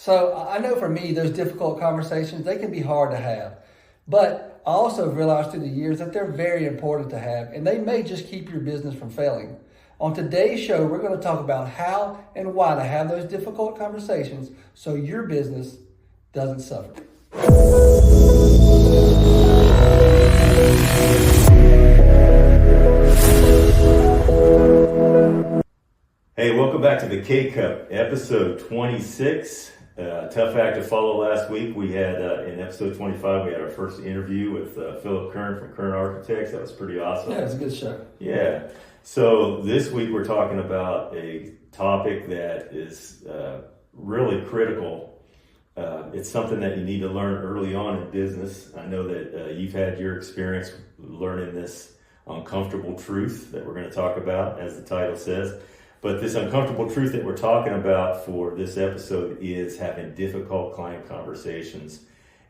So I know for me, those difficult conversations, they can be hard to have. But I also realized through the years that they're very important to have, and they may just keep your business from failing. On today's show, we're going to talk about how and why to have those difficult conversations so your business doesn't suffer. Hey, welcome back to the K-Cup, episode 26. Tough act to follow last week. We had, in episode 25, we had our first interview with Philip Kern from Kern Architects. That was pretty awesome. Yeah, it was a good show. Yeah. So this week we're talking about a topic that is really critical. It's something that you need to learn early on in business. I know that you've had your experience learning this uncomfortable truth that we're going to talk about, as the title says. But this uncomfortable truth that we're talking about for this episode is having difficult client conversations,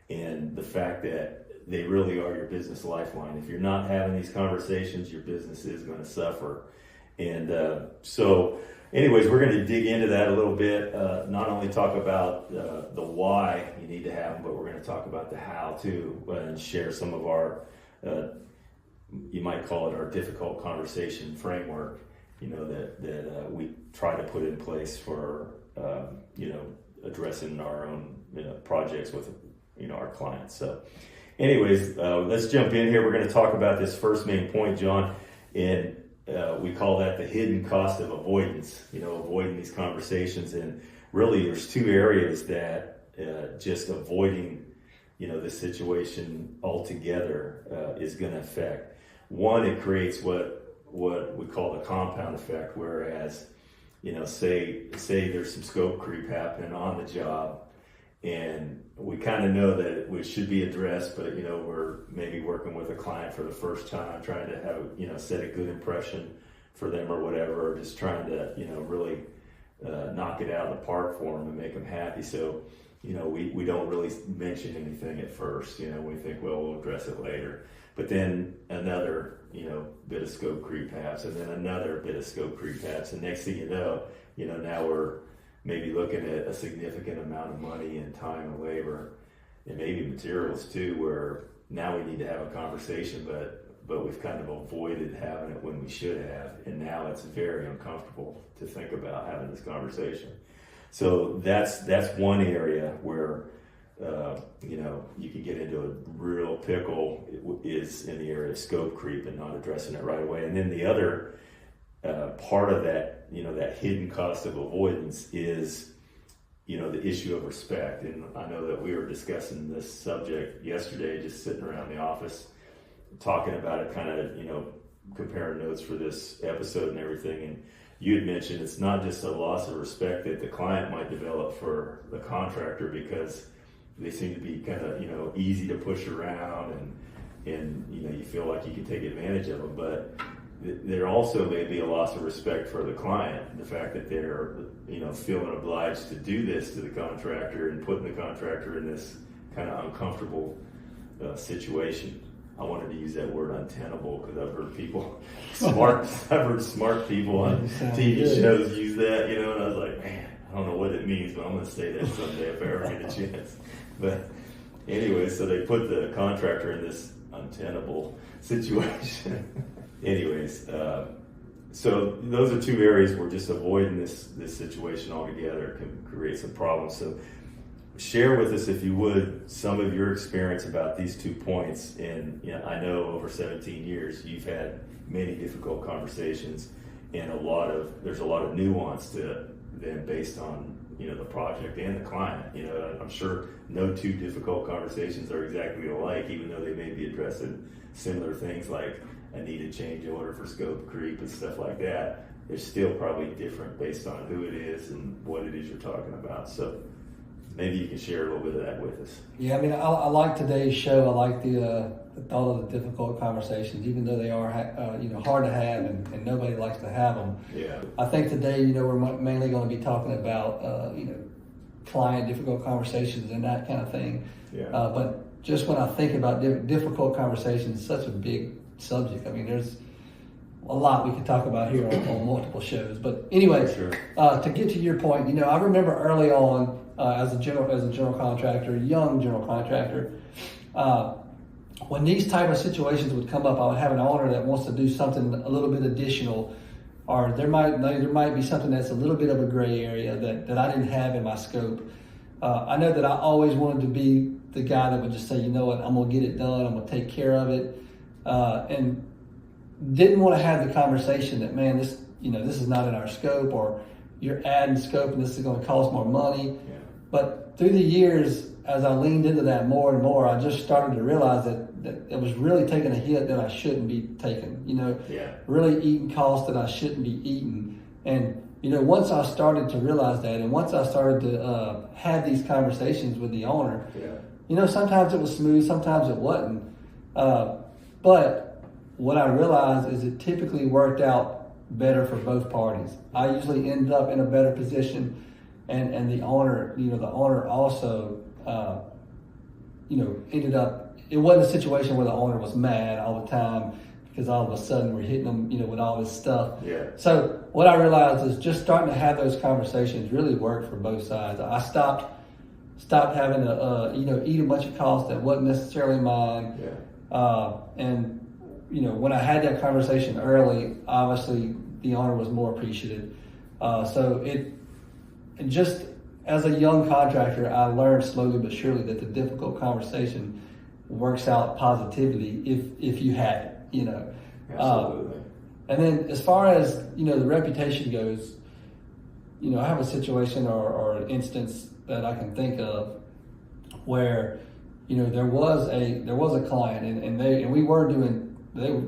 and the fact that they really are your business lifeline. If you're not having these conversations, your business is going to suffer. And so anyways, we're going to dig into that a little bit, not only talk about the why you need to have them, but we're going to talk about the how too, and share some of our, you might call it our difficult conversation framework, that we try to put in place for, addressing our own projects with, our clients. So anyways, let's jump in here. We're going to talk about this first main point, John, and we call that the hidden cost of avoidance, avoiding these conversations. And really there's two areas that just avoiding, this situation altogether is going to affect. One, it creates what we call the compound effect, whereas, say there's some scope creep happening on the job, and we kind of know that it should be addressed, but we're maybe working with a client for the first time, trying to have set a good impression for them or whatever, or just trying to really knock it out of the park for them and make them happy. So we don't really mention anything at first. We think, well, we'll address it later. But then another, bit of scope creep happens, and then another bit of scope creep happens. And next thing you know, now we're maybe looking at a significant amount of money and time and labor, and maybe materials too, where now we need to have a conversation, but we've kind of avoided having it when we should have. And now it's very uncomfortable to think about having this conversation. So that's one area where you can get into a real pickle is in the area of scope creep and not addressing it right away. And then the other part of that, that hidden cost of avoidance is, the issue of respect. And I know that we were discussing this subject yesterday, just sitting around the office, talking about it, kind of, comparing notes for this episode and everything. And you had mentioned it's not just a loss of respect that the client might develop for the contractor, because they seem to be kind of, easy to push around, and you feel like you can take advantage of them. But there also may be a loss of respect for the client, the fact that they're, feeling obliged to do this to the contractor and putting the contractor in this kind of uncomfortable situation. I wanted to use that word untenable because I've heard people I've heard smart people on TV shows use that, and I was like, man, I don't know what it means, but I'm going to say that someday if I ever get a chance. But anyway, so they put the contractor in this untenable situation. Anyways, so those are two areas where just avoiding this situation altogether can create some problems. So share with us, if you would, some of your experience about these 2 points. And I know over 17 years you've had many difficult conversations, and there's a lot of nuance to them based on the project and the client. I'm sure no two difficult conversations are exactly alike, even though they may be addressing similar things like a needed change order for scope creep and stuff like that. They're still probably different based on who it is and what it is you're talking about. So maybe you can share a little bit of that with us. Yeah, I mean, I like today's show. I like the thought of the difficult conversations, even though they are hard to have, and nobody likes to have them. Yeah. I think today, we're mainly going to be talking about client difficult conversations and that kind of thing. Yeah. But just when I think about difficult conversations, it's such a big subject. I mean, there's a lot we could talk about here on multiple shows. But anyway, sure. To get to your point, I remember early on, as a general contractor, young general contractor. When these type of situations would come up, I would have an owner that wants to do something a little bit additional, or there might be something that's a little bit of a gray area that I didn't have in my scope. I know that I always wanted to be the guy that would just say, you know what, I'm gonna get it done, I'm gonna take care of it, and didn't want to have the conversation that, man, this is not in our scope, or you're adding scope and this is going to cost more money. Yeah. But through the years, as I leaned into that more and more, I just started to realize that it was really taking a hit that I shouldn't be taking, really eating costs that I shouldn't be eating. And, once I started to realize that, and once I started to have these conversations with the owner, sometimes it was smooth, sometimes it wasn't. But what I realized is it typically worked out better for both parties. I usually ended up in a better position, and the owner, the owner also, ended up. It wasn't a situation where the owner was mad all the time because all of a sudden we're hitting them, with all this stuff. Yeah. So what I realized is just starting to have those conversations really worked for both sides. I stopped having to, eat a bunch of costs that wasn't necessarily mine. Yeah. And when I had that conversation early, obviously the owner was more appreciative. So it just, as a young contractor, I learned slowly but surely that the difficult conversation works out positively if you have it, Absolutely. And then as far as, the reputation goes, I have a situation or an instance that I can think of where, there was a client and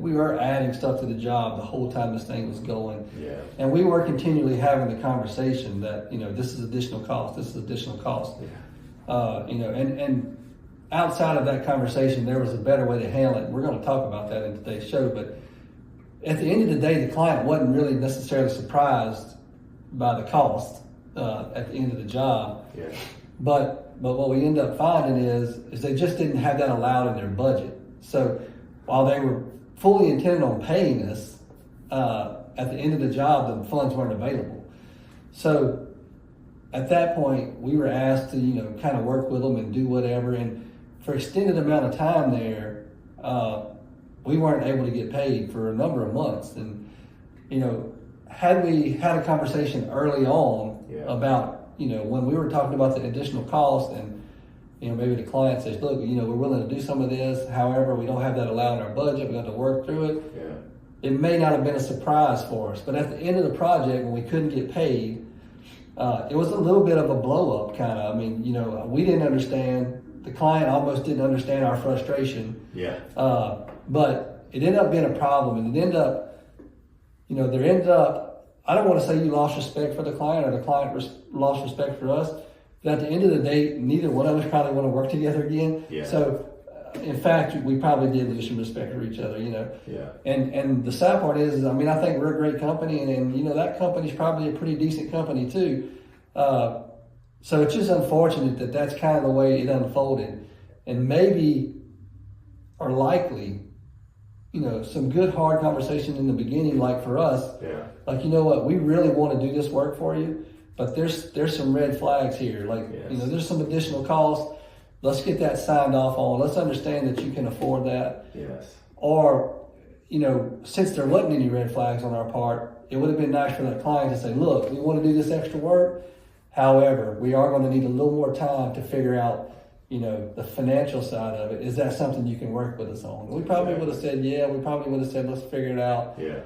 we were adding stuff to the job the whole time this thing was going. Yeah. And we were continually having the conversation that, this is additional cost, this is additional cost. Yeah. And outside of that conversation, there was a better way to handle it. We're going to talk about that in today's show, but at the end of the day, the client wasn't really necessarily surprised by the cost at the end of the job. Yeah. But what we end up finding is they just didn't have that allowed in their budget. So while they were fully intended on paying us, at the end of the job, the funds weren't available. So at that point, we were asked to, kind of work with them and do whatever. And for extended amount of time there, we weren't able to get paid for a number of months. And, had we had a conversation early on about, when we were talking about the additional cost and, maybe the client says, look, we're willing to do some of this. However, we don't have that allowed in our budget. We have to work through it. Yeah. It may not have been a surprise for us, but at the end of the project, when we couldn't get paid, it was a little bit of a blow up kind of. I mean, we didn't understand. The client almost didn't understand our frustration. Yeah. But it ended up being a problem, and it ended up, there ended up, I don't want to say you lost respect for the client or the client lost respect for us, but at the end of the day, neither one of us probably want to work together again. Yeah. So, in fact, we probably did lose some respect for each other, Yeah. And the sad part is, I think we're a great company, and that company's probably a pretty decent company too. So it's just unfortunate that that's kind of the way it unfolded, and maybe, or likely, some good hard conversation in the beginning, like for us, like, what, we really want to do this work for you, but there's some red flags here, like, there's some additional costs. Let's get that signed off on. Let's understand that you can afford that. Yes. Or, since there wasn't any red flags on our part, it would have been nice for that client to say, look, we want to do this extra work. However, we are going to need a little more time to figure out, the financial side of it. Is that something you can work with us on? We probably would have said, yeah. We probably would have said, let's figure it out. Yeah.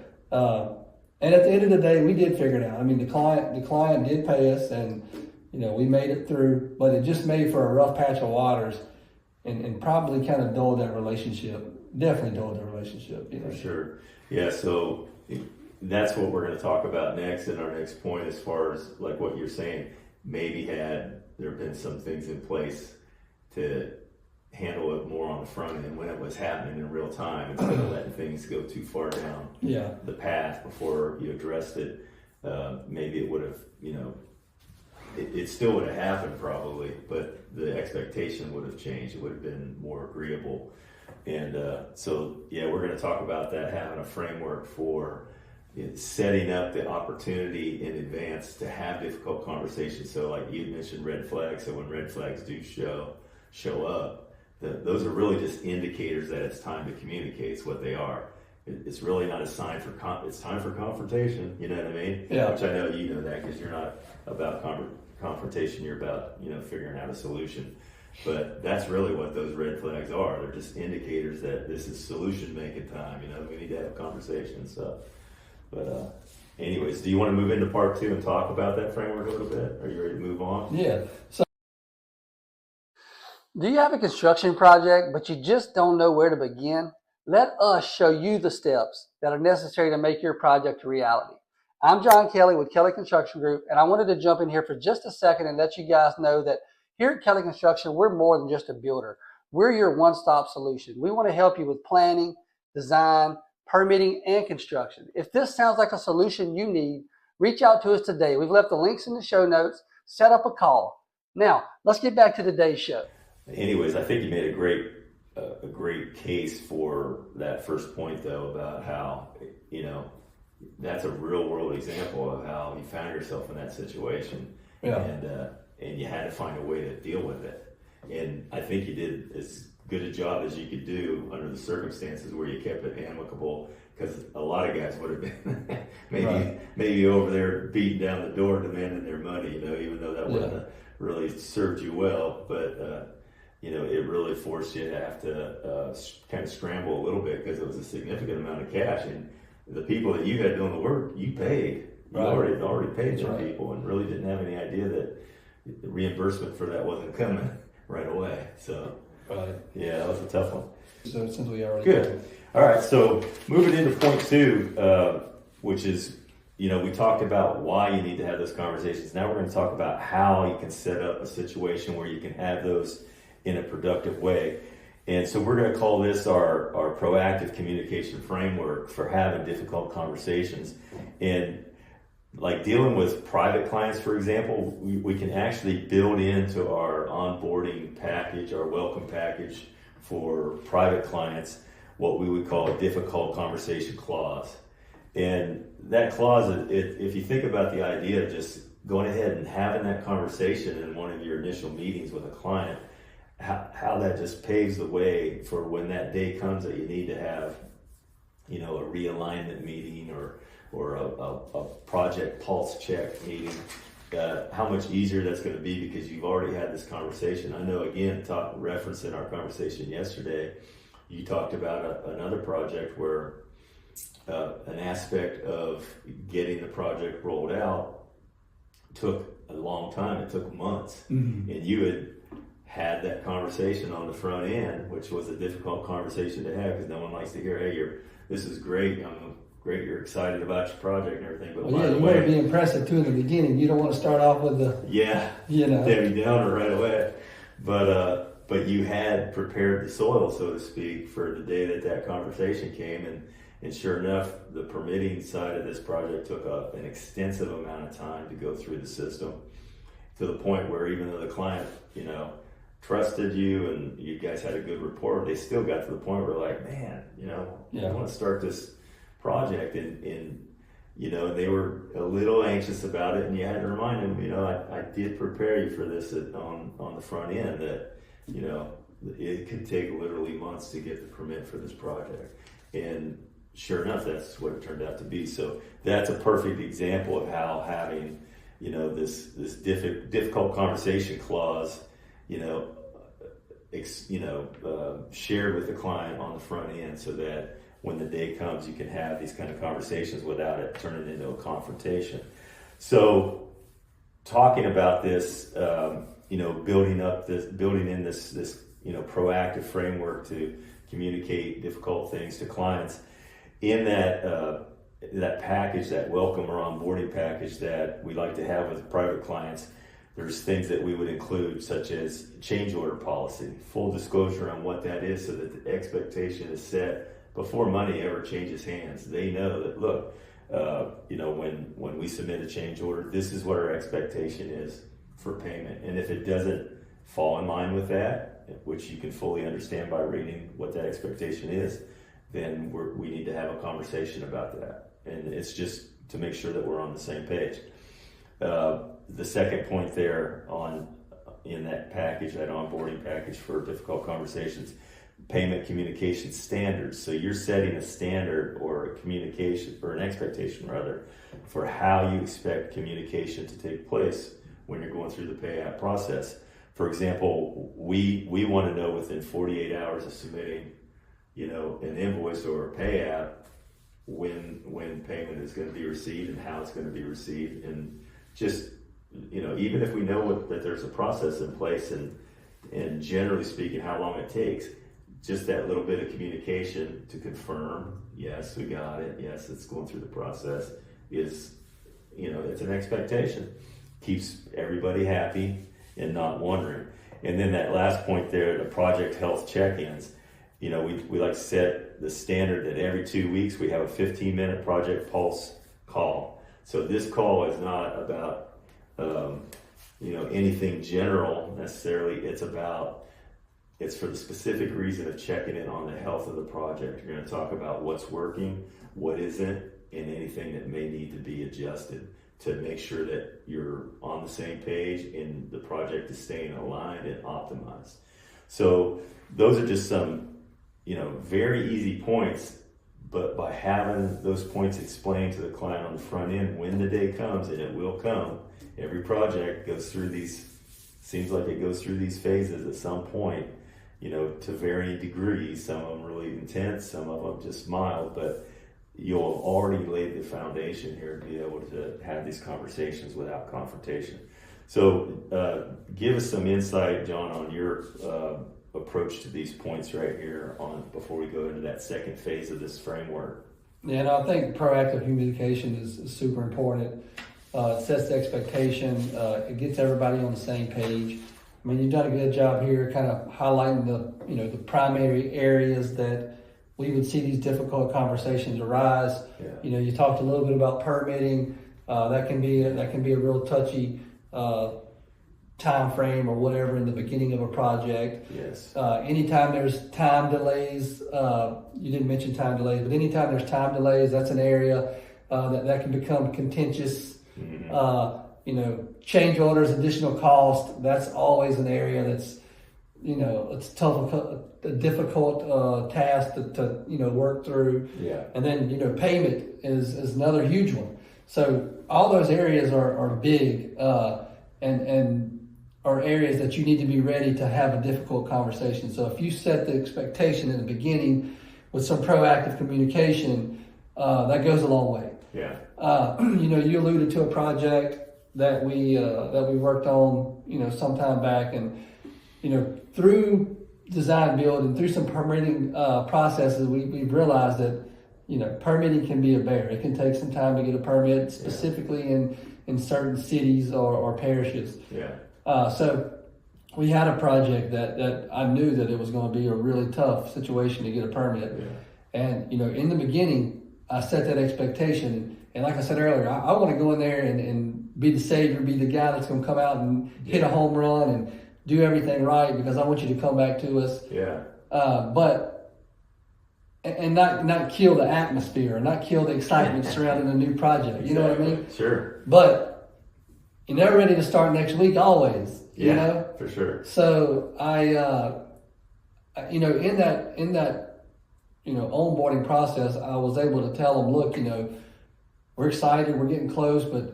And at the end of the day, we did figure it out. I mean, the client did pay us, and we made it through, but it just made for a rough patch of waters, and probably kind of dulled that relationship. Definitely dulled the relationship. For sure. Yeah. So that's what we're going to talk about next in our next point, as far as like what you're saying. Maybe had there been some things in place to handle it more on the front end when it was happening in real time, instead of letting things go too far down the path before you addressed it. Maybe it would have, it still would have happened probably, but the expectation would have changed. It would have been more agreeable. And so, we're going to talk about that, having a framework for it's setting up the opportunity in advance to have difficult conversations. So like you mentioned red flags, so when red flags do show up, those are really just indicators that it's time to communicate. It's what they are. It's really not a sign for it's time for confrontation. You know what I mean? Yeah. Which I know you know that because you're not about confrontation. You're about figuring out a solution. But that's really what those red flags are. They're just indicators that this is solution making time. We need to have a conversation. So, but anyways, do you want to move into part 2 and talk about that framework a little bit? Are you ready to move on? Yeah. So, do you have a construction project, but you just don't know where to begin? Let us show you the steps that are necessary to make your project a reality. I'm John Kelly with Kelly Construction Group, and I wanted to jump in here for just a second and let you guys know that here at Kelly Construction, we're more than just a builder. We're your one-stop solution. We want to help you with planning, design, permitting, and construction. If this sounds like a solution you need, reach out to us today. We've left the links in the show notes. Set up a call. Now, let's get back to today's show. Anyways, I think you made a great case for that first point, though, about how, that's a real world example of how you found yourself in that situation. Yeah. And you had to find a way to deal with it. And I think you did as good a job as you could do under the circumstances where you kept it amicable, because a lot of guys would have been maybe over there beating down the door demanding their money, even though that wouldn't have really served you well. But it really forced you to have to kind of scramble a little bit, because it was a significant amount of cash, and the people that you had doing the work, you paid. You already paid some people, and really didn't have any idea that the reimbursement for that wasn't coming right away. So, yeah, that was a tough one. So since we already good. All right, so moving into point 2, which is, we talked about why you need to have those conversations. Now we're going to talk about how you can set up a situation where you can have those in a productive way. And so we're going to call this our proactive communication framework for having difficult conversations. And like dealing with private clients, for example, we can actually build into our onboarding package, our welcome package for private clients, what we would call a difficult conversation clause. And that clause, if you think about the idea of just going ahead and having that conversation in one of your initial meetings with a client, how that just paves the way for when that day comes that you need to have, a realignment meeting or a project pulse check meeting, how much easier that's going to be because you've already had this conversation. I know, again, referencing our conversation yesterday, you talked about another project where an aspect of getting the project rolled out took a long time. It took months. Mm-hmm. And you had that conversation on the front end, which was a difficult conversation to have because no one likes to hear, hey, this is great. Great, you're excited about your project and everything. But you want to be impressive too in the beginning. You don't want to start off with the Debbie Downer right away. But you had prepared the soil, so to speak, for the day that conversation came, and sure enough, the permitting side of this project took an extensive amount of time to go through the system, to the point where even though the client, trusted you and you guys had a good rapport, they still got to the point where like, man, I want to start this project, and they were a little anxious about it, and you had to remind them, I did prepare you for this on the front end, that it could take literally months to get the permit for this project. And sure enough, that's what it turned out to be. So that's a perfect example of how having this difficult conversation clause shared with the client on the front end, so that when the day comes, you can have these kind of conversations without it turning into a confrontation. So talking about this, building in this proactive framework to communicate difficult things to clients, in that package, that welcome or onboarding package that we like to have with private clients, there's things that we would include, such as change order policy, full disclosure on what that is, so that the expectation is set before money ever changes hands. They know that, look, when we submit a change order, this is what our expectation is for payment. And if it doesn't fall in line with that, which you can fully understand by reading what that expectation is, then we need to have a conversation about that. and it's just to make sure that we're on the same page. The second point there in that package, that onboarding package for difficult conversations, payment communication standards. So you're setting a standard or a communication, or an expectation rather, for how you expect communication to take place when you're going through the payout process. For example, we want to know within 48 hours of submitting, an invoice or a payout, when payment is going to be received and how it's going to be received, and just even if we know that there's a process in place and generally speaking how long it takes, just that little bit of communication to confirm, yes, we got it, yes, it's going through the process, is it's an expectation, keeps everybody happy and not wondering. And then that last point there, the project health check-ins, we like to set the standard that every 2 weeks we have a 15-minute project pulse call. So this call is not about anything general necessarily. It's for the specific reason of checking in on the health of the project. You're going to talk about what's working, what isn't, and anything that may need to be adjusted to make sure that you're on the same page and the project is staying aligned and optimized. So those are just some, very easy points, but by having those points explained to the client on the front end, when the day comes, and it will come, every project goes through seems like it goes through these phases at some point, to varying degrees, some of them really intense, some of them just mild, but you'll have already laid the foundation here to be able to have these conversations without confrontation. So give us some insight, John, on your approach to these points right here before we go into that second phase of this framework. Yeah, and I think proactive communication is super important. It sets the expectation. It gets everybody on the same page. I mean, you've done a good job here, kind of highlighting the primary areas that we would see these difficult conversations arise. Yeah. You talked a little bit about permitting. That can be a real touchy time frame or whatever in the beginning of a project. Yes. Anytime there's time delays, you didn't mention time delays, but anytime there's time delays, that's an area that can become contentious. Mm-hmm. Change orders, additional cost, that's always an area that's, it's tough, a difficult task to work through. Yeah. And then, payment is another huge one. So all those areas are big and are areas that you need to be ready to have a difficult conversation. So if you set the expectation in the beginning with some proactive communication, that goes a long way. Yeah. You alluded to a project that we worked on, some time back, and through design build and through some permitting processes, we've realized that permitting can be a bear. It can take some time to get a permit, specifically in certain cities or parishes. Yeah. So we had a project that I knew that it was going to be a really tough situation to get a permit. Yeah. And in the beginning, I set that expectation, and like I said earlier, I want to go in there and be the savior, be the guy that's going to come out and hit a home run and do everything right, because I want you to come back to us. Yeah. And not kill the atmosphere, not kill the excitement surrounding a new project. You know what I mean? Sure. But you're never ready to start next week, always. Yeah, for sure. So in that onboarding process, I was able to tell them, look, we're excited, we're getting close, but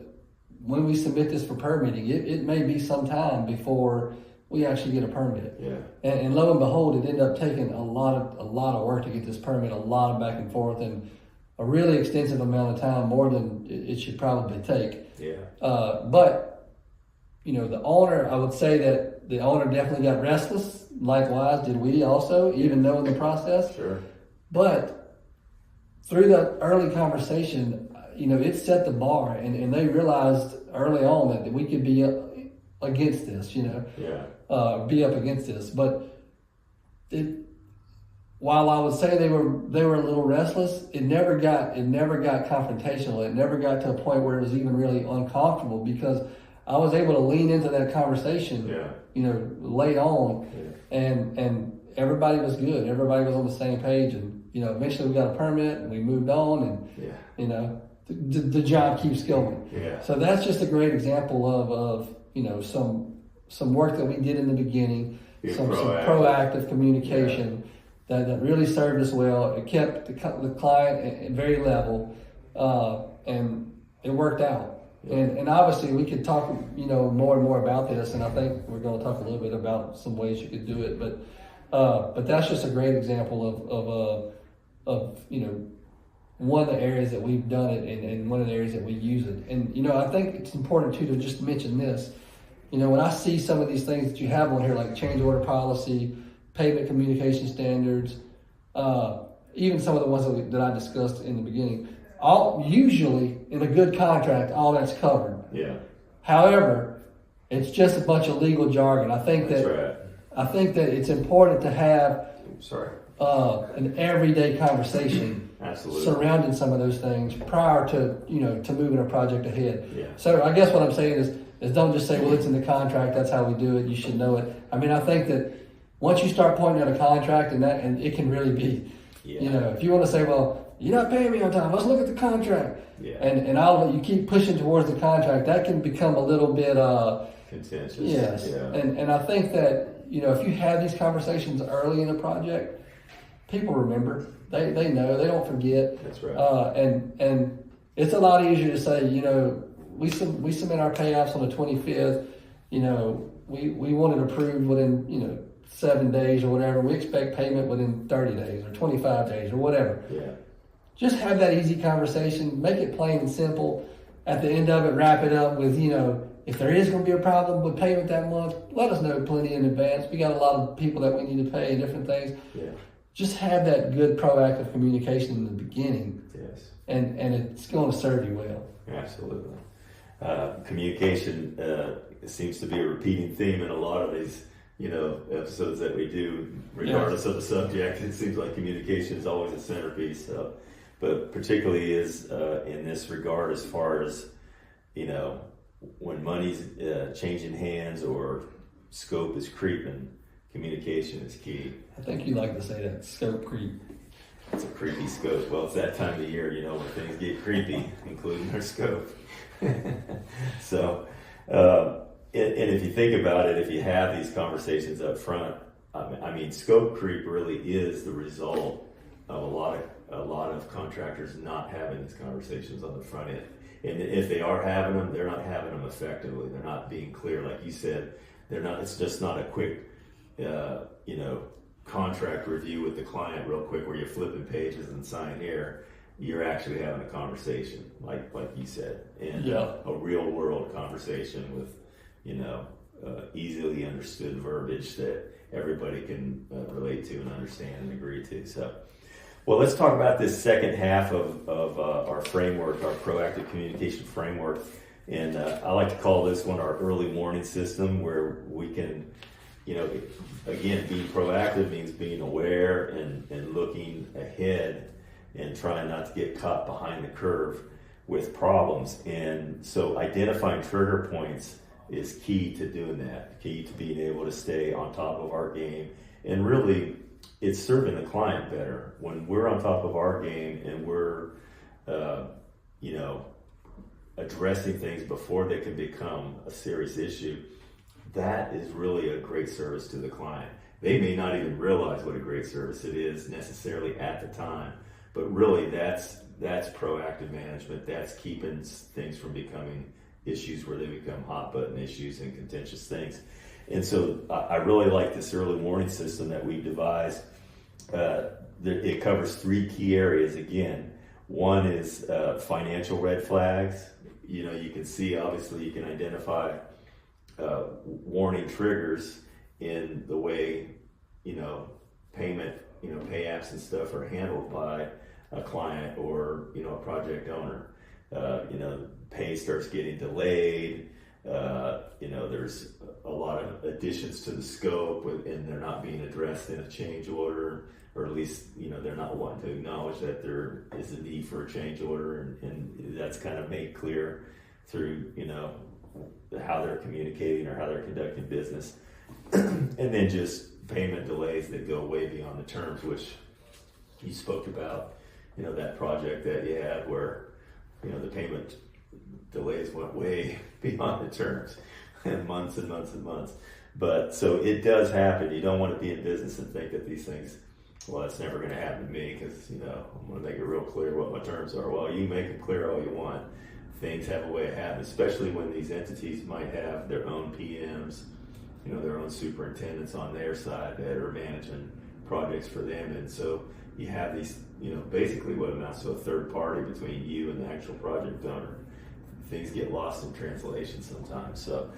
when we submit this for permitting, it may be some time before we actually get a permit. Yeah. And lo and behold, it ended up taking a lot of work to get this permit, a lot of back and forth, and a really extensive amount of time, more than it should probably take. Yeah. But the owner, I would say that the owner definitely got restless. Likewise, did we also, even though in the process. Sure. But through that early conversation, it set the bar, and they realized early on that we could be against this, be up against this. But while I would say they were a little restless, it never got confrontational. It never got to a point where it was even really uncomfortable, because I was able to lean into that conversation, late on, and everybody was good. Everybody was on the same page, and eventually we got a permit and we moved on, and the job keeps going. Yeah. So that's just a great example of some work that we did in the beginning, some proactive communication that really served us well. It kept the client at very level, and it worked out. And obviously we could talk, more and more about this, and I think we're going to talk a little bit about some ways you could do it. But that's just a great example of one of the areas that we've done it, and one of the areas that we use it. And I think it's important too to just mention this. When I see some of these things that you have on here, like change order policy, payment communication standards, even some of the ones that I discussed in the beginning. Usually in a good contract, all that's covered. Yeah. However, it's just a bunch of legal jargon. I think that it's important to have an everyday conversation surrounding some of those things prior to to moving a project ahead. Yeah. So I guess what I'm saying is don't just say, well, it's in the contract, that's how we do it, you should know it. I mean, I think that once you start pointing at a contract and it can really be, if you want to say, well, you're not paying me on time, let's look at the contract. Yeah. And you keep pushing towards the contract, that can become a little bit contentious. Yes. Yeah. And I think that, if you have these conversations early in a project, people remember. They know, they don't forget. That's right. And it's a lot easier to say, we submit our payoffs on the 25th, we want it approved within, 7 days or whatever. We expect payment within 30 days or 25 days or whatever. Yeah. Just have that easy conversation, make it plain and simple. At the end of it, wrap it up with, if there is going to be a problem with payment that month, let us know plenty in advance. We got a lot of people that we need to pay and different things. Yeah. Just have that good proactive communication in the beginning. Yes. And it's going to serve you well. Absolutely. Communication seems to be a repeating theme in a lot of these, episodes that we do, regardless of the subject. It seems like communication is always a centerpiece. But particularly is in this regard, as far as, when money's changing hands or scope is creeping, communication is key. I think you like to say that, scope creep. It's a creepy scope. Well, it's that time of year, when things get creepy, including our scope. So, and if you think about it, if you have these conversations up front, I mean, scope creep really is the result of a lot of contractors not having these conversations on the front end. And if they are having them, they're not having them effectively. They're not being clear, like you said. It's just not a quick, contract review with the client real quick where you're flipping pages and sign here. You're actually having a conversation, like you said, and a real world conversation with, easily understood verbiage that everybody can relate to and understand and agree to. So, well, let's talk about this second half of our framework, our proactive communication framework. And I like to call this one our early warning system, where we can, again, being proactive means being aware and looking ahead and trying not to get caught behind the curve with problems. And so identifying trigger points is key to doing that, key to being able to stay on top of our game. And really, it's serving the client better when we're on top of our game and we're, addressing things before they can become a serious issue. That is really a great service to the client. They may not even realize what a great service it is necessarily at the time, but really that's proactive management. That's keeping things from becoming issues where they become hot button issues and contentious things. And so I really like this early warning system that we've devised. It covers 3 key areas again. One is financial red flags. You can see, obviously, you can identify warning triggers in the way, payment, pay apps and stuff are handled by a client or, a project owner. Pay starts getting delayed. There's a lot of additions to the scope and they're not being addressed in a change order, or at least, they're not wanting to acknowledge that there is a need for a change order. And that's kind of made clear through, how they're communicating or how they're conducting business. And then just payment delays that go way beyond the terms, which you spoke about, that project that you had where, the payment delays went way beyond the terms and months and months and months. But so it does happen. You don't want to be in business and think that these things, well, it's never going to happen to me because, I'm going to make it real clear what my terms are. Well, you make it clear all you want. Things have a way of happening, especially when these entities might have their own PMs, their own superintendents on their side that are managing projects for them. And so you have these, basically what amounts to a third party between you and the actual project owner. Things get lost in translation sometimes. So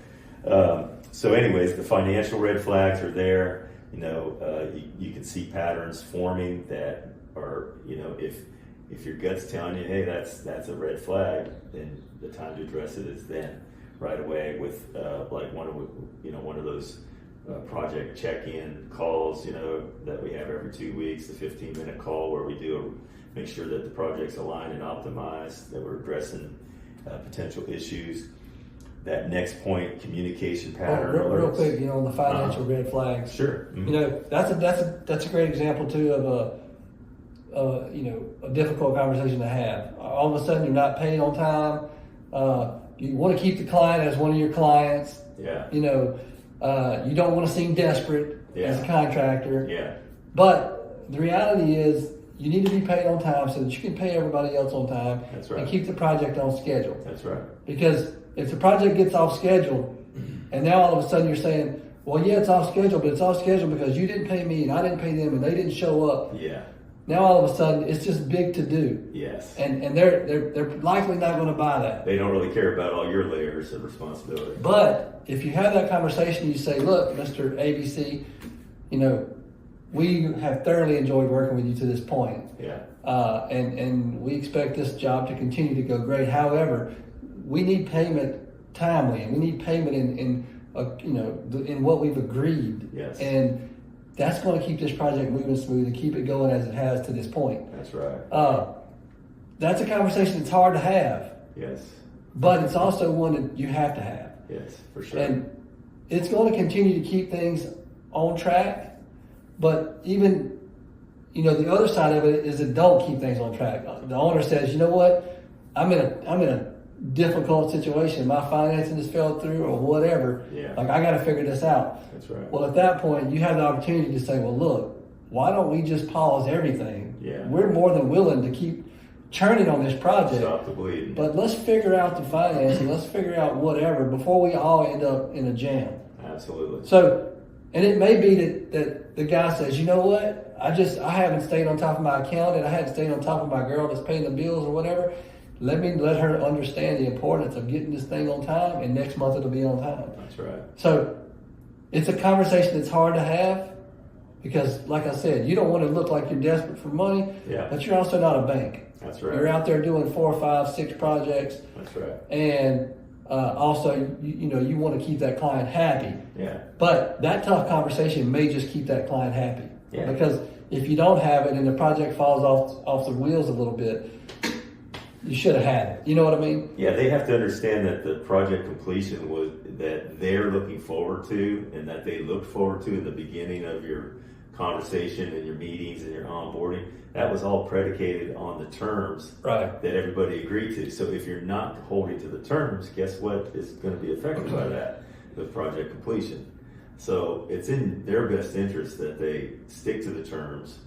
anyways, the financial red flags are there. You can see patterns forming that are, if your gut's telling you, hey, that's a red flag, then the time to address it is then, right away with like one of those project check-in calls, that we have every 2 weeks, the 15-minute call where we make sure that the project's aligned and optimized, that we're addressing potential issues. That next point, communication pattern. Real quick, on the financial red flags. Sure. Mm-hmm. That's a great example too of a difficult conversation to have. All of a sudden, you're not paid on time. You want to keep the client as one of your clients. Yeah. You don't want to seem desperate as a contractor. Yeah. But the reality is, you need to be paid on time so that you can pay everybody else on time. That's right. And keep the project on schedule. That's right. Because if the project gets off schedule, and now all of a sudden you're saying, well, yeah, it's off schedule, but it's off schedule because you didn't pay me and I didn't pay them and they didn't show up. Yeah. Now all of a sudden it's just big to do. Yes. And they're likely not going to buy that. They don't really care about all your layers of responsibility. But if you have that conversation, you say, look, Mr. ABC, we have thoroughly enjoyed working with you to this point. Yeah. And we expect this job to continue to go great. However, we need payment timely, and we need payment in what we've agreed. Yes. And that's going to keep this project moving smooth and keep it going as it has to this point. That's right. That's a conversation that's hard to have. Yes. But it's also one that you have to have. Yes, for sure. And it's going to continue to keep things on track. But even, the other side of it is that don't keep things on track. The owner says, you know what, I'm in a difficult situation. My financing has fell through or whatever. Yeah. Like, I got to figure this out. That's right. Well, at that point, you have the opportunity to say, well, look, why don't we just pause everything? Yeah. We're more than willing to keep churning on this project. Stop the bleeding. But let's figure out the financing. Let's figure out whatever before we all end up in a jam. Absolutely. So, and it may be that the guy says, you know what, I haven't stayed on top of my account and I haven't stayed on top of my girl that's paying the bills or whatever. Let her understand the importance of getting this thing on time, and next month it'll be on time. That's right. So it's a conversation that's hard to have because, like I said, you don't want to look like you're desperate for money, but you're also not a bank. That's right. You're out there doing 4, 5, 6 projects. That's right. And also, you want to keep that client happy. Yeah. But that tough conversation may just keep that client happy. Yeah. Because if you don't have it and the project falls off the wheels a little bit, you should have had it. You know what I mean? Yeah, they have to understand that the project completion was that they're looking forward to and that they looked forward to in the beginning of your conversation and your meetings and your onboarding. That was all predicated on the terms that everybody agreed to. So if you're not holding to the terms, guess what is going to be affected by that? The project completion. So it's in their best interest that they stick to the terms.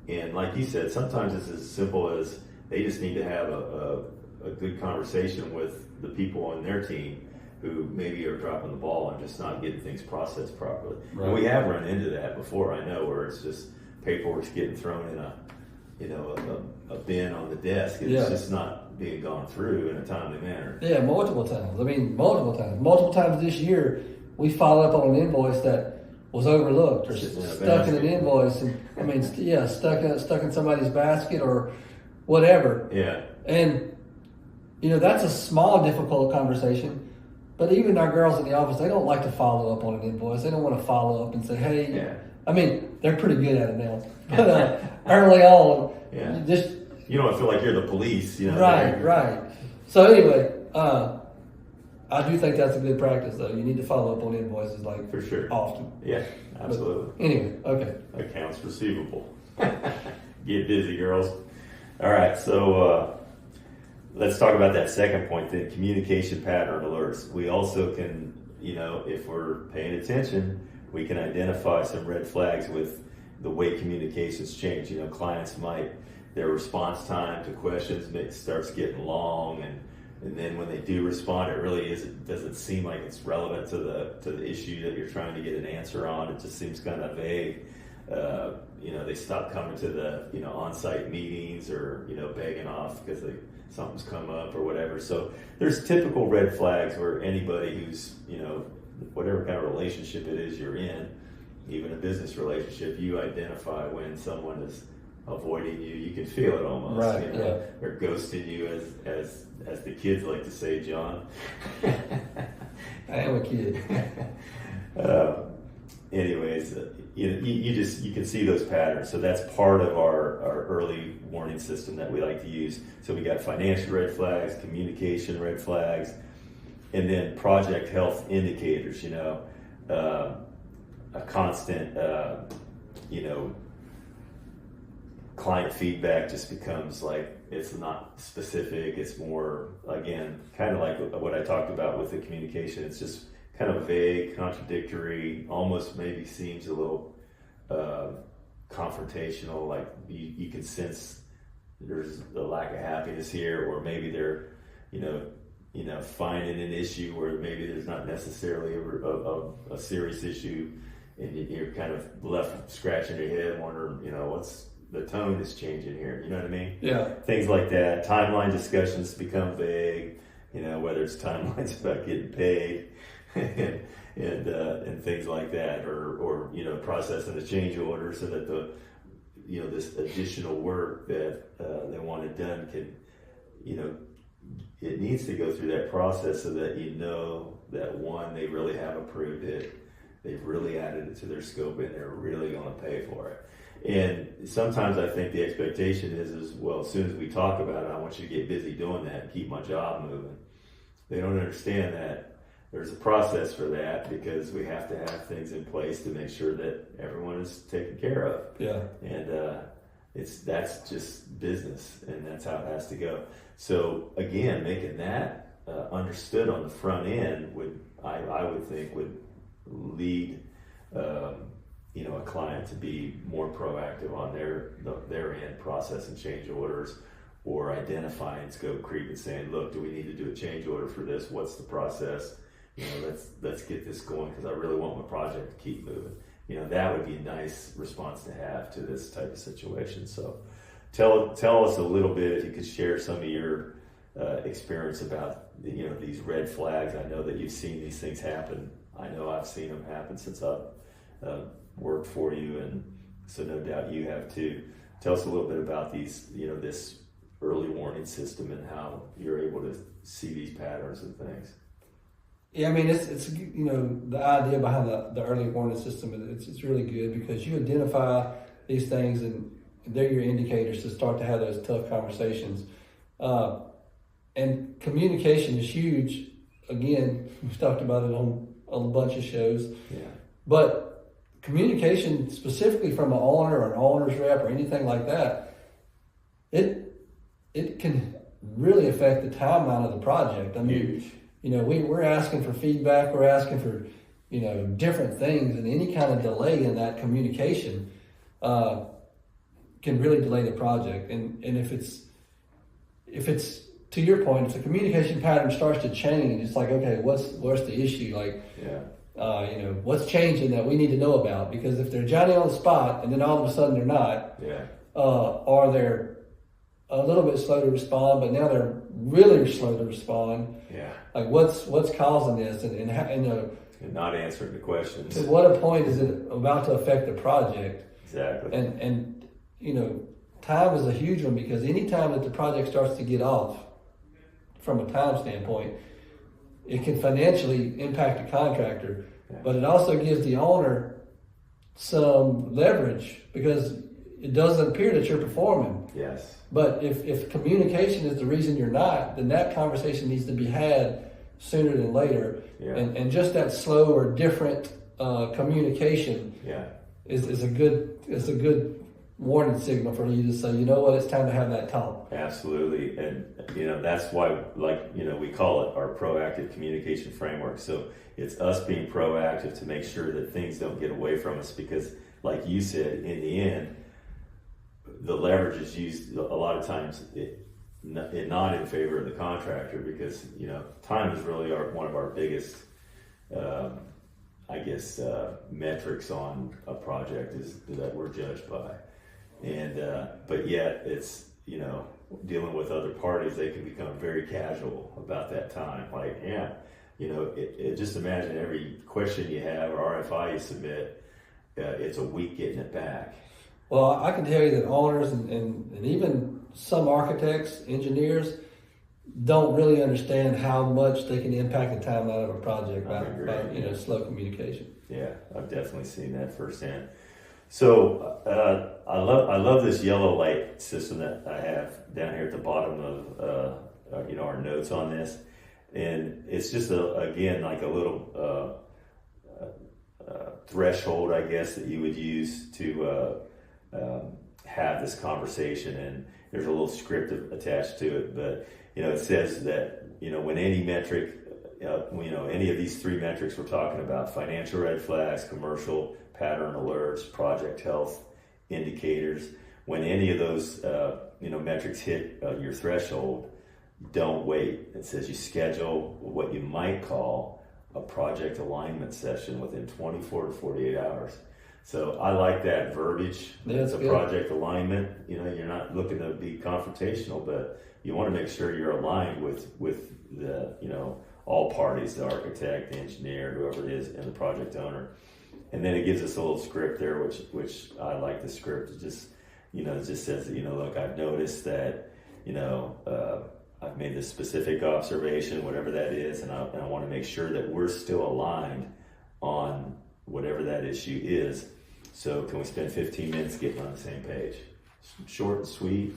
And like you said, sometimes it's as simple as they just need to have a good conversation with the people on their team who maybe are dropping the ball and just not getting things processed properly. Right. And we have run into that before, I know, where it's just paperwork's getting thrown in a bin on the desk. It's just not being gone through in a timely manner. Yeah, multiple times. Multiple times this year, we followed up on an invoice that was overlooked or stuck in an invoice. And stuck in somebody's basket or whatever. Yeah. And, that's a small, difficult conversation. But even our girls in the office, they don't like to follow up on an invoice. They don't want to follow up and say, hey. Yeah. I mean, they're pretty good at it now. But early on, you don't feel like you're the police. Right. So anyway, I do think that's a good practice, though. You need to follow up on invoices like For sure. often. Yeah, absolutely. But anyway, okay. Accounts receivable. Get busy, girls. All right, so let's talk about that second point, the communication pattern alerts. We also can, if we're paying attention, we can identify some red flags with the way communications change. Clients their response time to questions starts getting long, and then when they do respond, it really doesn't seem like it's relevant to the issue that you're trying to get an answer on. It just seems kind of vague. They stop coming to the on-site meetings, or begging off because something's come up or whatever. So there's typical red flags where anybody who's whatever kind of relationship it is you're in, even a business relationship, you identify when someone is avoiding you. You can feel it almost, right? Yeah. Or ghosting you, as the kids like to say, John. I am a kid. Anyways, you can see those patterns. So that's part of our early warning system that we like to use. So we got financial red flags, communication red flags, and then project health indicators. A constant, client feedback just becomes like, it's not specific. It's more, again, kind of like what I talked about with the communication. It's just kind of vague, contradictory, almost maybe seems a little confrontational, like you can sense there's a lack of happiness here, or maybe they're, finding an issue where maybe there's not necessarily a serious issue, and you're kind of left scratching your head, wondering, what's the tone is changing here. You know what I mean? Yeah. Things like that. Timeline discussions become vague. Whether it's timelines about getting paid, and things like that, or processing a change order so that this additional work that they wanted done can, it needs to go through that process so that that one, they really have approved it, they've really added it to their scope, and they're really going to pay for it. And sometimes I think the expectation is well, as soon as we talk about it, I want you to get busy doing that and keep my job moving. They don't understand that there's a process for that, because we have to have things in place to make sure that everyone is taken care of. Yeah. And that's just business, and that's how it has to go. So again, making that understood on the front end I would think would lead a client to be more proactive on their end, processing change orders, or identifying scope creep and saying, look, do we need to do a change order for this? What's the process? Let's get this going, because I really want my project to keep moving. That would be a nice response to have to this type of situation. So tell us a little bit, if you could share some of your experience about these red flags. I know that you've seen these things happen. I know I've seen them happen since I've worked for you, and so no doubt you have too. Tell us a little bit about these, this early warning system and how you're able to see these patterns and things. Yeah, I mean, it's the idea behind the early warning system, it's really good, because you identify these things and they're your indicators to start to have those tough conversations. And communication is huge. Again, we've talked about it on a bunch of shows. Yeah. But communication specifically from an owner or an owner's rep or anything like that, it can really affect the timeline of the project. I mean, huge. We're asking for feedback, we're asking for, different things, and any kind of delay in that communication can really delay the project. And if it's to your point, if the communication pattern starts to change, it's like, okay, what's the issue? Like, yeah. What's changing that we need to know about? Because if they're Johnny on the spot and then all of a sudden they're not, yeah. Or they're a little bit slow to respond, but now they're really slow to respond. Yeah. Like, what's causing this, and not answering the questions. To what a point is it about to affect the project? Exactly. And time is a huge one, because any time that the project starts to get off from a time standpoint, it can financially impact the contractor, but it also gives the owner some leverage, because it doesn't appear that you're performing. Yes. But if communication is the reason you're not, then that conversation needs to be had sooner than later. Yeah. And just that slow or different communication is a good warning signal for you to say, you know what, it's time to have that talk. Absolutely. And, that's why, we call it our proactive communication framework. So it's us being proactive to make sure that things don't get away from us, because like you said, in the end, the leverage is used a lot of times not in favor of the contractor, because, time is really one of our biggest, metrics on a project is that we're judged by. And, but yet it's, dealing with other parties, they can become very casual about that time. Like, just imagine every question you have or RFI you submit, it's a week getting it back. Well, I can tell you that owners and even some architects, engineers, don't really understand how much they can impact the timeline of a project by slow communication. Yeah, I've definitely seen that firsthand. So I love this yellow light system that I have down here at the bottom of our notes on this, and it's just like a little threshold, I guess, that you would use to have this conversation. And there's a little script attached to it, but it says that when any metric, any of these three metrics we're talking about, financial red flags, commercial pattern alerts, project health indicators, when any of those metrics hit your threshold, don't wait. It says you schedule what you might call a project alignment session within 24 to 48 hours. So I like that verbiage. It's a project alignment. You're not looking to be confrontational, but you want to make sure you're aligned with the all parties, the architect, the engineer, whoever it is, and the project owner. And then it gives us a little script there, which I like the script. It just it just says that, look, I've noticed that I've made this specific observation, whatever that is, and I want to make sure that we're still aligned on whatever that issue is. So can we spend 15 minutes getting on the same page? Short and sweet,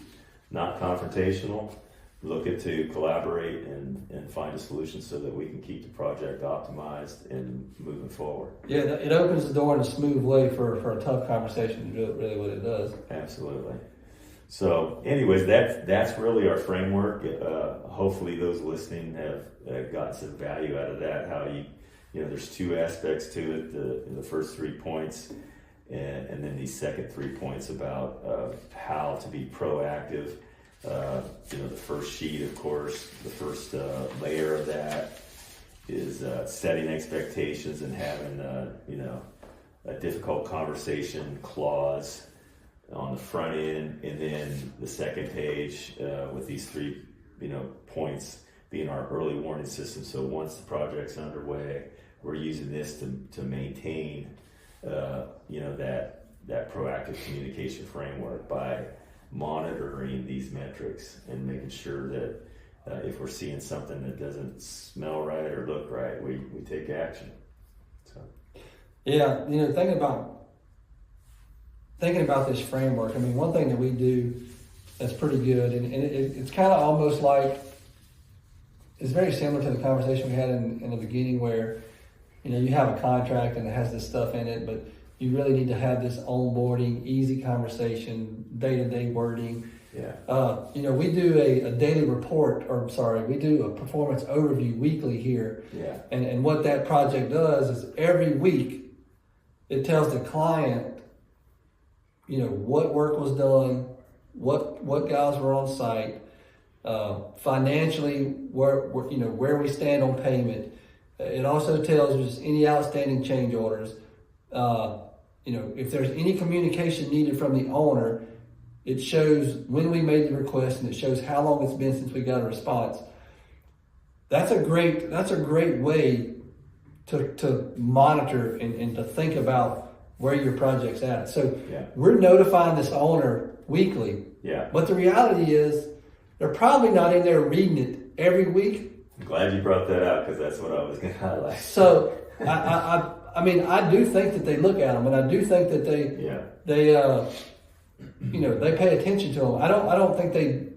not confrontational, looking to collaborate and find a solution so that we can keep the project optimized and moving forward. Yeah, it opens the door in a smooth way for a tough conversation to do really what it does. Absolutely. So anyways, that's really our framework. Hopefully those listening have gotten some value out of that. How there's two aspects to it, the first 3 points, and then these second 3 points about how to be proactive. The first sheet, of course, the first layer of that is setting expectations and having a difficult conversation clause on the front end, and then the second page with these 3 points being our early warning system. So once the project's underway, we're using this to maintain that proactive communication framework by monitoring these metrics and making sure that if we're seeing something that doesn't smell right or look right, we take action. So yeah, thinking about this framework, I mean, one thing that we do that's pretty good, and it's kind of almost like, it's very similar to the conversation we had in the beginning where you have a contract and it has this stuff in it, but you really need to have this onboarding, easy conversation, day-to-day wording. Yeah. We do a daily report, we do a performance overview weekly here. Yeah. And what that project does is every week it tells the client, what work was done, what guys were on site, financially where we stand on payment. It also tells us any outstanding change orders. If there's any communication needed from the owner, it shows when we made the request and it shows how long it's been since we got a response. That's a great way to monitor and to think about where your project's at. So we're notifying this owner weekly. Yeah. But the reality is they're probably not in there reading it every week. I'm glad you brought that up because that's what I was going to highlight. So I do think that they look at them, and I do think that they pay attention to them. I don't think they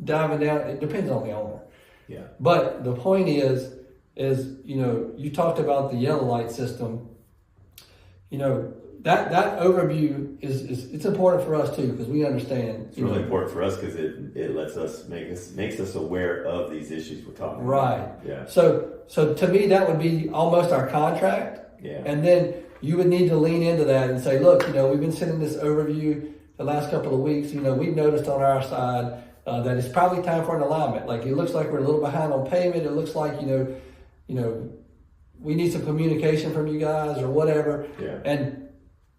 diving down. It depends on the owner. Yeah. But the point is, is, you talked about the yellow light system. That overview it's important for us too, because we understand. It's really important for us because it lets us makes us aware of these issues we're talking right. about. Yeah. So to me, that would be almost our contract. Yeah. And then you would need to lean into that and say, look, we've been sending this overview the last couple of weeks. We've noticed on our side that it's probably time for an alignment. Like, it looks like we're a little behind on payment. It looks like we need some communication from you guys or whatever. Yeah. And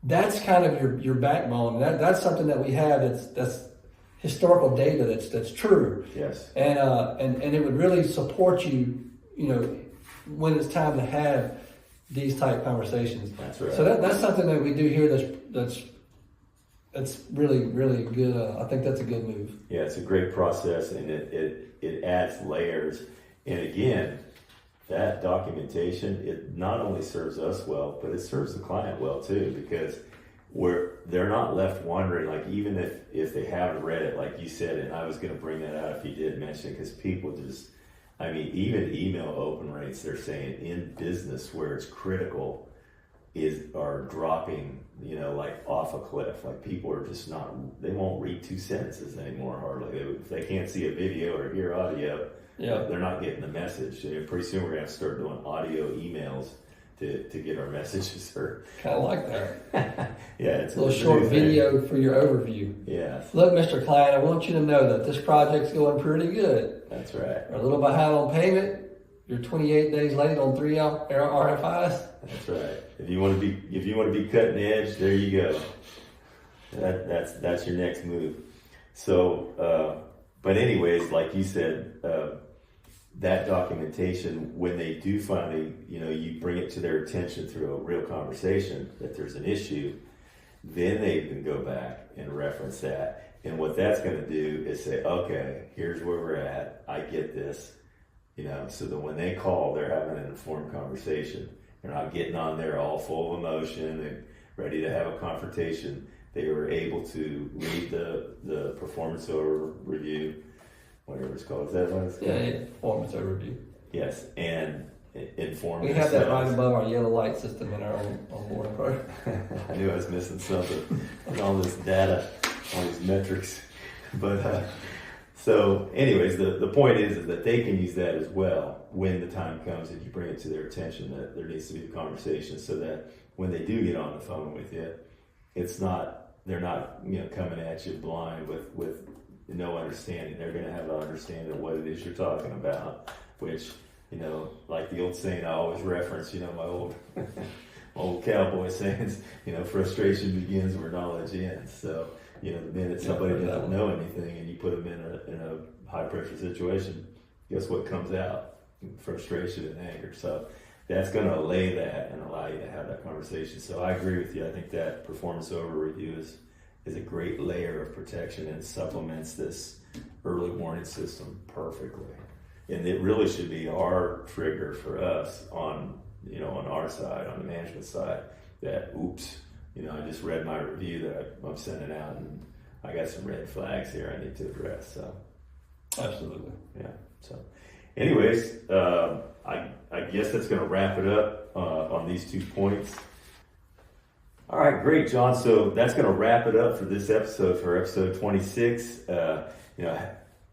that's kind of your backbone. That's something that we have that's historical data that's true. Yes. And it would really support you, when it's time to have these type conversations. That's right. So that's something that we do here that's really, really good. I think that's a good move. Yeah, it's a great process, and it adds layers. And again, that documentation, it not only serves us well, but it serves the client well too, because they're not left wondering, like, even if they haven't read it, like you said, and I was going to bring that out if you did mention it, because people just, even email open rates, they're saying in business where it's critical are dropping, like off a cliff. Like, people are just they won't read 2 sentences anymore hardly. If they can't see a video or hear audio, they're not getting the message. Pretty soon we're going to have to start doing audio emails to get our messages heard. Kind of like that. Yeah, it's a little short video for your overview. Yeah. Look, Mr. Client, I want you to know that this project's going pretty good. That's right. We're a little behind on payment. You're 28 days late on 3 RFIs. That's right. If you want to be cutting edge, there you go. That's your next move. So, but anyways, like you said, that documentation, when they do finally, you bring it to their attention through a real conversation that there's an issue, then they can go back and reference that. And what that's going to do is say, okay, here's where we're at. I get this. So that when they call, they're having an informed conversation. They're not getting on there all full of emotion and ready to have a confrontation. They were able to read the performance overview, whatever it's called. Is that what it's called? Yeah, performance overview. Yes, and inform We have that right above our yellow light system in our onboarding program. I knew I was missing something with all this data, all these metrics. But so anyways, the point is that they can use that as well when the time comes and you bring it to their attention that there needs to be a conversation, so that when they do get on the phone with you, they're not coming at you blind with no understanding. They're going to have an understanding of what it is you're talking about, which, like the old saying I always reference, my old cowboy sayings, frustration begins where knowledge ends. So, the minute somebody doesn't know anything and you put them in a high pressure situation, guess what comes out? Frustration and anger. So that's going to allay that and allow you to have that conversation. So I agree with you. I think that performance over review is a great layer of protection and supplements this early warning system perfectly. And it really should be our trigger for us on our side, on the management side, that oops, I just read my review that I'm sending out and I got some red flags here I need to address. So absolutely. Yeah. So anyways, I guess that's going to wrap it up on these 2 points. All right, great, John. So that's going to wrap it up for this episode, for episode 26.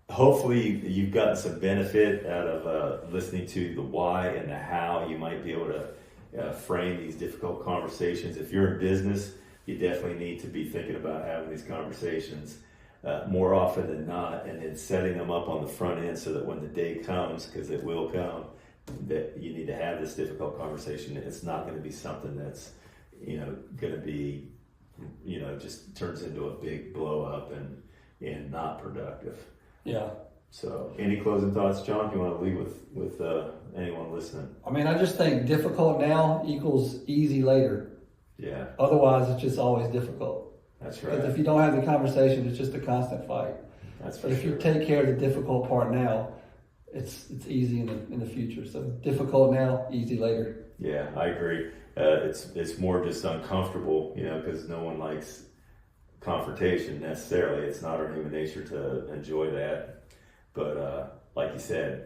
Hopefully you've gotten some benefit out of listening to the why and the how you might be able to frame these difficult conversations. If you're in business, you definitely need to be thinking about having these conversations more often than not, and then setting them up on the front end so that when the day comes, because it will come, that you need to have this difficult conversation. It's not going to be something that's going to be just turns into a big blow up and not productive. Yeah. So any closing thoughts, John, you want to leave with anyone listening? I just think difficult now equals easy later. Yeah. Otherwise, it's just always difficult. That's right. If you don't have the conversation, it's just a constant fight. But if you take care of the difficult part now, it's easy in the future. So difficult now, easy later. Yeah, I agree. It's more just uncomfortable, because no one likes confrontation necessarily. It's not our human nature to enjoy that. But like you said,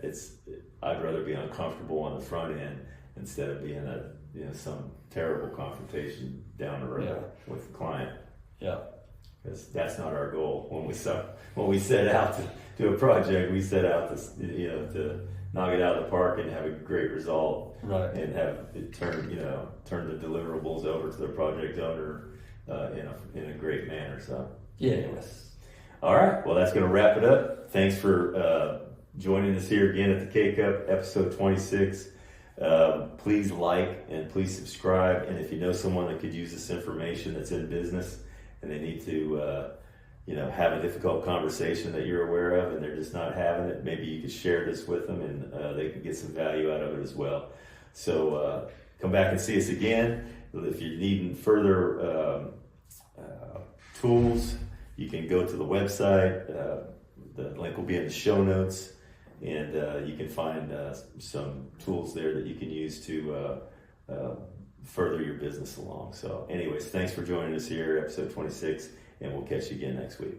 I'd rather be uncomfortable on the front end instead of being some terrible confrontation down the road with the client. Yeah. Because that's not our goal. When we set out to do a project, we set out to knock it out of the park and have a great result, right? And have it turn the deliverables over to the project owner in a great manner. So yes. All right. Well, that's going to wrap it up. Thanks for joining us here again at the K-Cup, episode 26. Please like and please subscribe. And if you know someone that could use this information that's in business and they need to, have a difficult conversation that you're aware of and they're just not having it, maybe you could share this with them and they can get some value out of it as well. So come back and see us again. If you're needing further tools, you can go to the website. The link will be in the show notes. And you can find some tools there that you can use to further your business along. So anyways, thanks for joining us here, episode 26, and we'll catch you again next week.